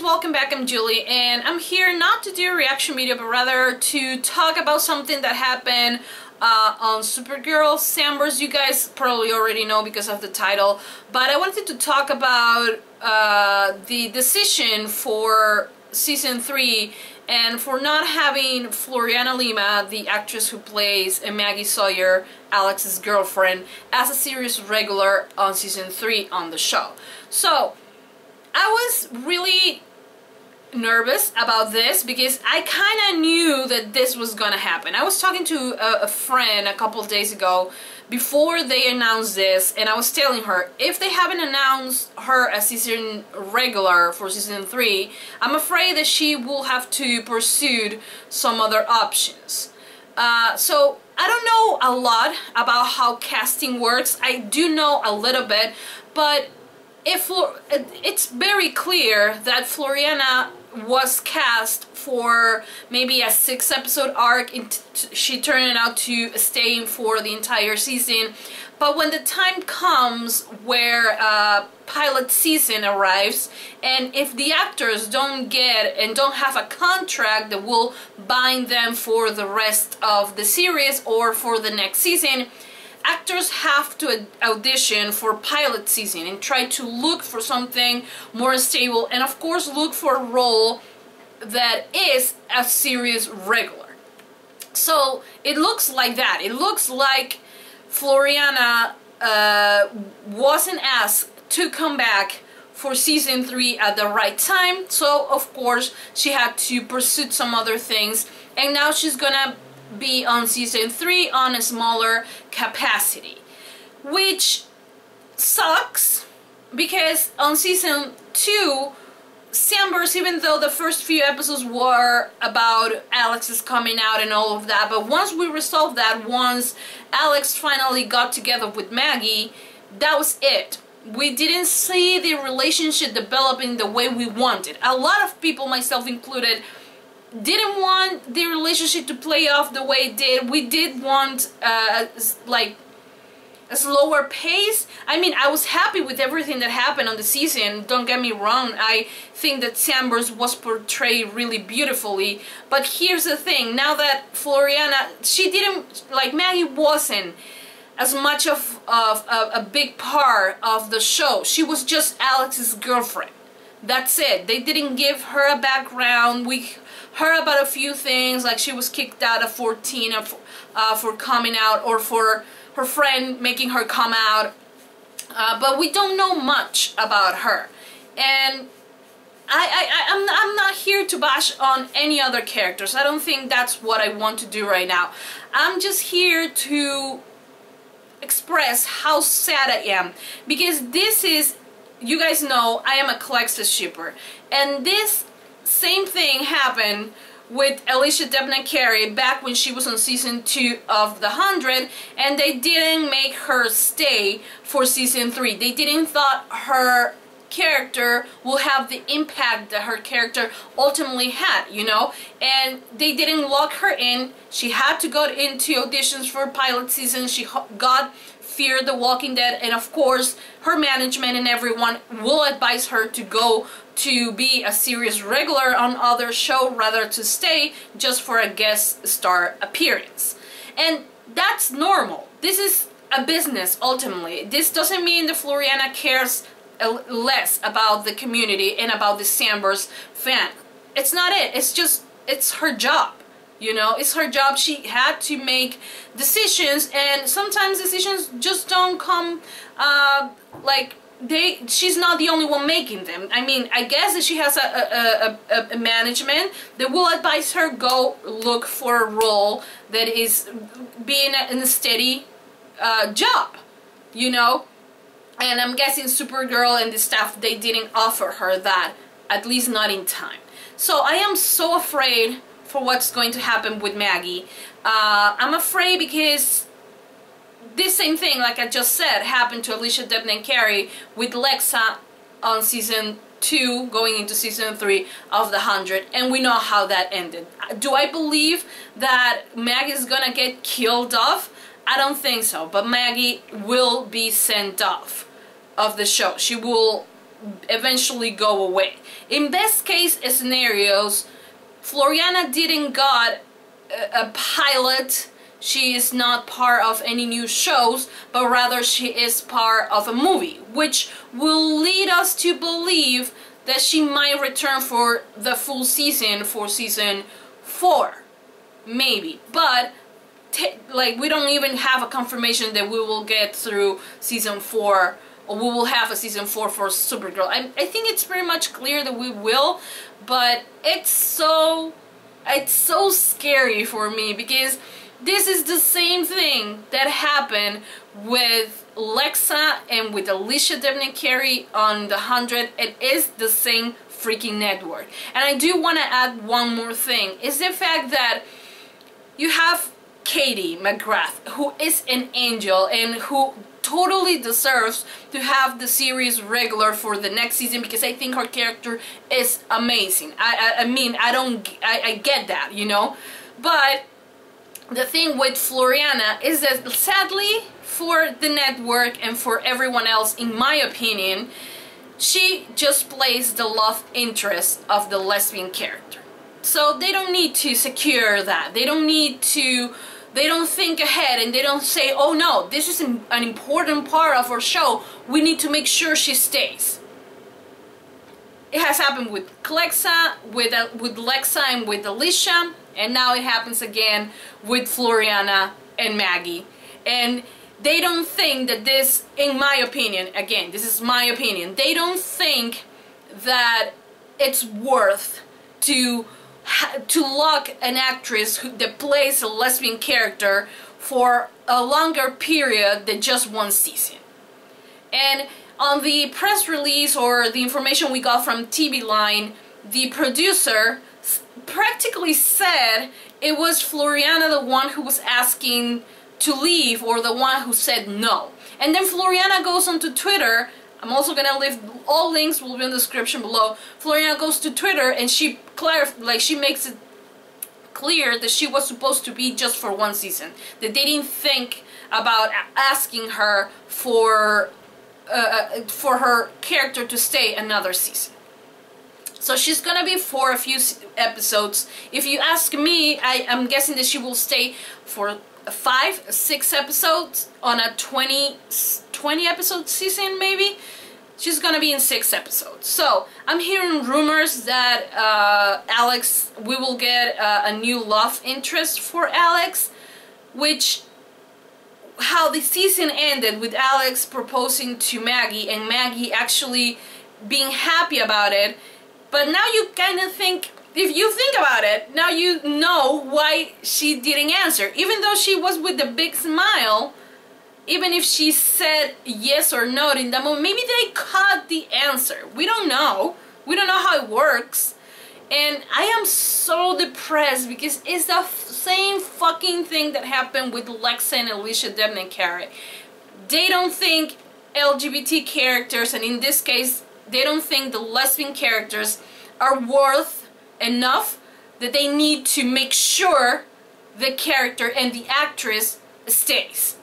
guys, welcome back. I'm Julie and I'm here not to do a reaction video but rather to talk about something that happened on Supergirl, Sanvers. You guys probably already know because of the title, but I wanted to talk about the decision for season 3 and for not having Floriana Lima, the actress who plays Maggie Sawyer, Alex's girlfriend, as a series regular on season 3 on the show. So I was really nervous about this because I kind of knew that this was gonna happen. I was talking to a friend a couple of days ago before they announced this, and I was telling her if they haven't announced her as season regular for season 3, I'm afraid that she will have to pursue some other options. So I don't know a lot about how casting works. I do know a little bit, but it's very clear that Floriana was cast for maybe a 6-episode arc. She turned out to stay for the entire season, but when the time comes where pilot season arrives, and if the actors don't get and don't have a contract that will bind them for the rest of the series or for the next season, actors have to audition for pilot season and try to look for something more stable, and of course look for a role that is a series regular. So it looks like that. It looks like Floriana wasn't asked to come back for season 3 at the right time, so of course she had to pursue some other things, and now she's gonna be on season 3 on a smaller capacity, which sucks because on season 2 Sanvers, even though the first few episodes were about Alex's coming out and all of that, but once we resolved that, once Alex finally got together with Maggie, that was it. We didn't see the relationship developing the way we wanted. A lot of people, myself included, didn't want the relationship to play off the way it did. We did want like a slower pace. I mean, I was happy with everything that happened on the season, don't get me wrong. I think that Sanvers was portrayed really beautifully, but here's the thing, now that Floriana, she didn't, like Maggie wasn't as much of a big part of the show. She was just Alex's girlfriend. That's it. They didn't give her a background. We heard about a few things, like she was kicked out of 14 for coming out, or for her friend making her come out, but we don't know much about her. And I'm not here to bash on any other characters. I don't think that's what I want to do right now. I'm just here to express how sad I am, because this is, you guys know I am a Clexa shipper, and this same thing happened with Alicia Debnah Carey back when she was on season 2 of The 100, and they didn't make her stay for season 3. They didn't thought her character will have the impact that her character ultimately had, you know, and they didn't lock her in. She had to go into auditions for pilot season. She got Fear the Walking Dead, and of course her management and everyone will advise her to go to be a series regular on other show rather to stay just for a guest star appearance. And that's normal. This is a business ultimately. This doesn't mean that Floriana cares less about the community and about the Sanvers fan. It's not it. It's just, it's her job. You know, it's her job. She had to make decisions, and sometimes decisions just don't come like she's not the only one making them. I mean, I guess that she has a management that will advise her, go look for a role that is being in a steady job, you know. And I'm guessing Supergirl and the staff, they didn't offer her that, at least not in time. So I am so afraid for what's going to happen with Maggie. I'm afraid because this same thing, like I just said, happened to Alicia Debnah Carey with Lexa on season 2 going into season 3 of The 100, and we know how that ended. Do I believe that Maggie is gonna get killed off? I don't think so, but Maggie will be sent off of the show. She will eventually go away. In best case scenarios, Floriana didn't got a pilot. She is not part of any new shows, but rather she is part of a movie, which will lead us to believe that she might return for the full season, for season 4, maybe. But like, we don't even have a confirmation that we will get through season 4, or we will have a season 4 for Supergirl. I think it's pretty much clear that we will, but it's so scary for me, because this is the same thing that happened with Lexa and with Alicia Debney-Carey on The 100. It is the same freaking network. And I do want to add one more thing, is the fact that you have Katie McGrath, who is an angel and who totally deserves to have the series regular for the next season, because I think her character is amazing. I mean, I get that, you know, but the thing with Floriana is that, sadly for the network and for everyone else, in my opinion, she just plays the love interest of the lesbian character. So they don't need to secure that. They don't think ahead, and they don't say, oh no, this is an important part of our show, we need to make sure she stays. It has happened with Lexa, with Lexa and with Alicia, and now it happens again with Floriana and Maggie. And they don't think that this, in my opinion, again, this is my opinion, they don't think that it's worth to lock an actress that plays a lesbian character for a longer period than just one season. And on the press release, or the information we got from TV Line, the producer practically said it was Floriana the one who was asking to leave, or the one who said no. And then Floriana goes onto Twitter. I'm also gonna leave all links, will be in the description below. Floriana goes to Twitter and she makes it clear that she was supposed to be just for one season. That they didn't think about asking her for her character to stay another season. So she's gonna be for a few episodes. If you ask me, I'm guessing that she will stay for 5-6 episodes on a 20 episode season, maybe. She's gonna be in 6 episodes. So I'm hearing rumors that Alex, we will get a new love interest for Alex, which, how the season ended with Alex proposing to Maggie and Maggie actually being happy about it. But now you kind of think, if you think about it, now you know why she didn't answer. Even though she was with a big smile, even if she said yes or no in that moment, maybe they caught the answer. We don't know. We don't know how it works. And I am so depressed because it's the same fucking thing that happened with Lexa and Alicia Debney-Carey. They don't think LGBT characters, and in this case, they don't think the lesbian characters are worth enough that they need to make sure the character and the actress stays.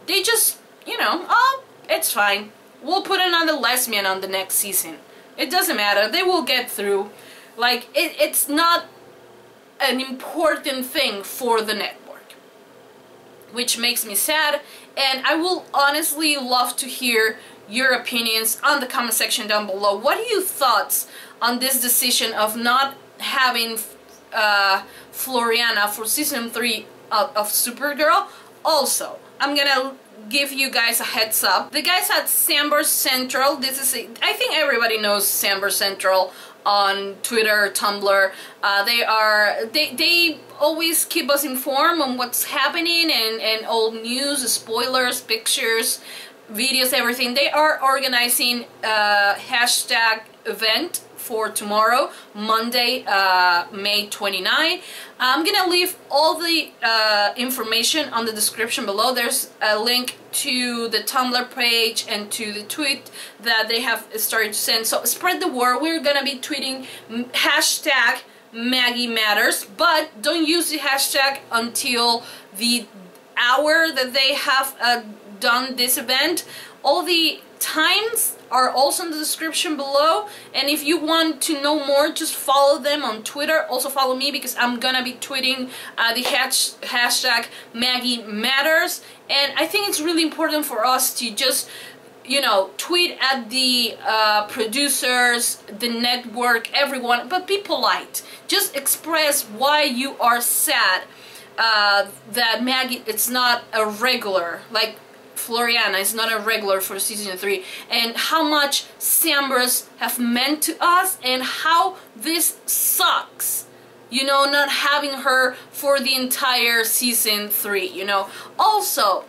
They just, you know, oh, it's fine. We'll put another lesbian on the next season. It doesn't matter. They will get through. Like, it's not an important thing for the network, which makes me sad. And I will honestly love to hear your opinions on the comment section down below. What are your thoughts on this decision of not having Floriana for season 3 of Supergirl? Also, I'm gonna give you guys a heads up. The guys at Sanvers Central, I think everybody knows Sanvers Central on Twitter, Tumblr. They always keep us informed on what's happening and old news, spoilers, pictures, videos, everything. They are organizing a hashtag event for tomorrow, Monday, May 29. I'm gonna leave all the information on the description below. There's a link to the Tumblr page and to the tweet that they have started to send. So spread the word. We're gonna be tweeting hashtag Maggie Matters, but don't use the hashtag until the hour that they have done this event. All the times are also in the description below, and if you want to know more, just follow them on Twitter. Also follow me, because I'm gonna be tweeting the hashtag Maggie Matters, and I think it's really important for us to just, you know, tweet at the producers, the network, everyone, but be polite. Just express why you are sad that Maggie, it's not a regular, like Floriana is not a regular for season 3, and how much Sanvers have meant to us, and how this sucks, you know, not having her for the entire season 3, you know. Also,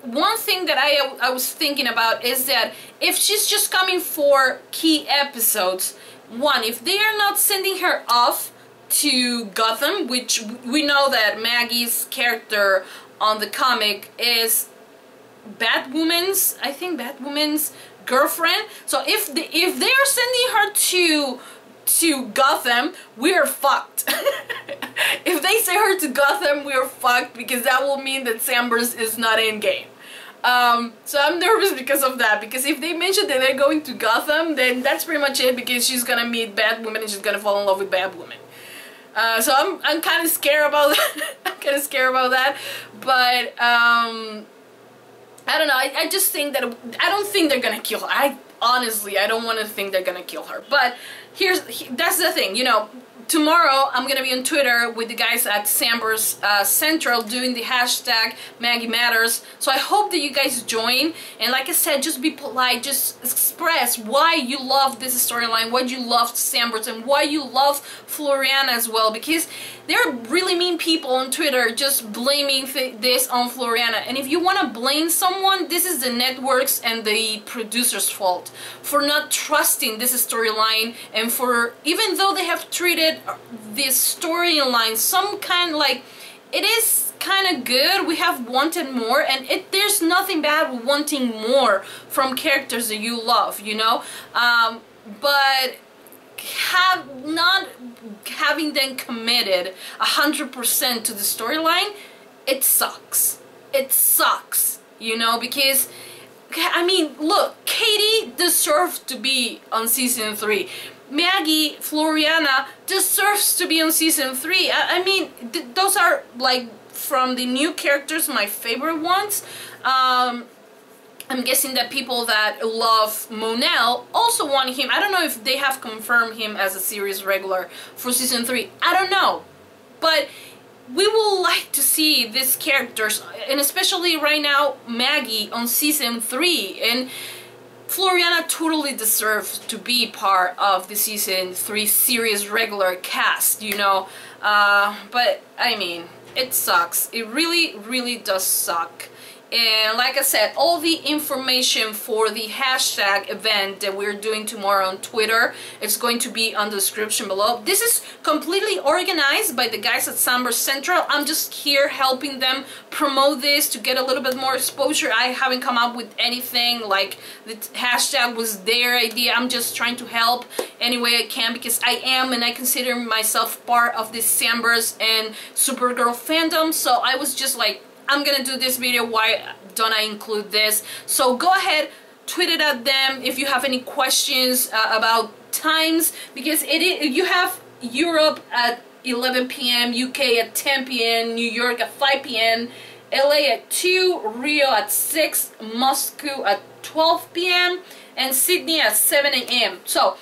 one thing that I was thinking about is that if she's just coming for key episodes, one, if they are not sending her off to Gotham, which we know that Maggie's character on the comic is Batwoman's, I think Batwoman's girlfriend. So if they are sending her to Gotham, we're fucked. If they send her to Gotham, we're fucked, because that will mean that Sanvers is not in game. So I'm nervous because of that, because if they mention that they're going to Gotham, then that's pretty much it, because she's gonna meet Batwoman and she's gonna fall in love with Batwoman. So I'm kind of scared about that. I'm kind of scared about that, but I don't know. I just think that I don't think they're gonna kill her. Honestly, I don't want to think they're gonna kill her. But that's the thing, you know. Tomorrow I'm gonna be on Twitter with the guys at Sanvers Central doing the hashtag Maggie Matters. So I hope that you guys join, and like I said, just be polite, just express why you love this storyline, why you loved Sanvers, and why you love Floriana as well, because there are really mean people on Twitter just blaming this on Floriana. And if you want to blame someone, this is the networks and the producers' fault for not trusting this storyline, and for, even though they have treated this storyline some kind, like, it is kind of good, we have wanted more, and there's nothing bad with wanting more from characters that you love, you know, but not having them committed 100% to the storyline, it sucks. It sucks, you know, because I mean, look, Katie deserves to be on season 3. Maggie, Floriana deserves to be on season 3. I mean, those are, like, from the new characters, my favorite ones. I'm guessing that people that love Monel also want him. I don't know if they have confirmed him as a series regular for season 3. I don't know. But we will like to see these characters, and especially right now, Maggie on season 3. And Floriana totally deserves to be part of the season 3 series regular cast, you know. But, I mean, it sucks. It really, really does suck. And like I said, all the information for the hashtag event that we're doing tomorrow on Twitter, it's going to be on the description below. This is completely organized by the guys at Sanvers Central. I'm just here helping them promote this to get a little bit more exposure. I haven't come up with anything, like the hashtag was their idea. I'm just trying to help any way I can, because I am, and I consider myself part of this Sanvers and Supergirl fandom. So I was just like, I'm gonna do this video, why don't I include this? So go ahead, tweet it at them if you have any questions about times, because you have Europe at 11 p.m, UK at 10 p.m, New York at 5 p.m, LA at 2, Rio at 6, Moscow at 12 p.m, and Sydney at 7 a.m. So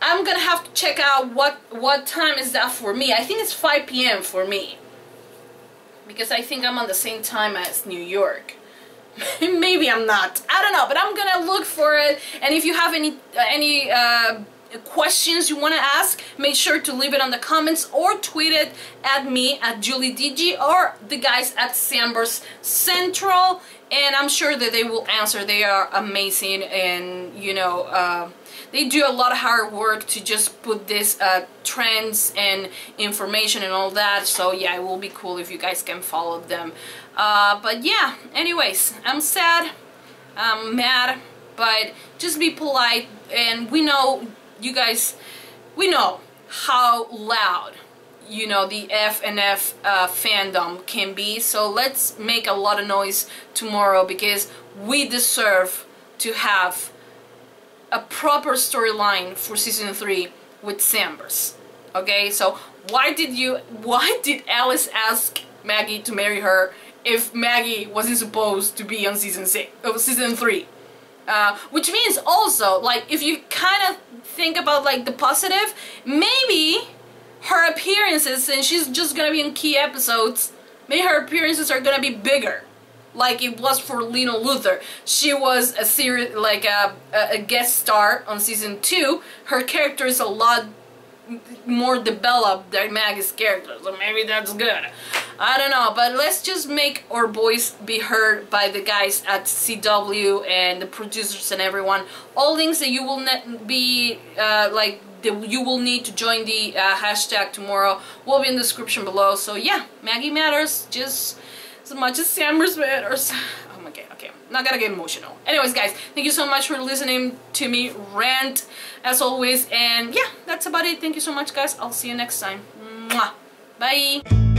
I'm gonna have to check out what time is that for me. I think it's 5 p.m. for me, because I think I'm on the same time as New York. Maybe I'm not. I don't know, but I'm gonna look for it. And if you have any questions you want to ask, make sure to leave it on the comments or tweet it at me at JuliDG or the guys at Sanvers Central, and I'm sure that they will answer. They are amazing, and you know, they do a lot of hard work to just put this trends and information and all that. So yeah, it will be cool if you guys can follow them. But yeah, anyways, I'm sad, I'm mad, but just be polite. And we know, you guys, we know how loud you know, the FNF fandom can be. So let's make a lot of noise tomorrow, because we deserve to have a proper storyline for season 3 with Sanvers. Okay, so why did Alice ask Maggie to marry her if Maggie wasn't supposed to be on season 3? Which means also, like, if you kind of think about like the positive, maybe her appearances, since she's just gonna be in key episodes, maybe her appearances are gonna be bigger, like it was for Lena Luthor. She was a series, like a guest star on season 2. Her character is a lot more developed than Maggie's character, so maybe that's good. I don't know, but let's just make our voice be heard by the guys at CW and the producers and everyone. All links that you will be you will need to join the hashtag tomorrow will be in the description below. So yeah, Maggie matters just as much as Sanvers matters. Oh my god, okay, I'm not gonna get emotional. Anyways guys, thank you so much for listening to me rant as always, and yeah, that's about it. Thank you so much guys, I'll see you next time. Mwah. Bye.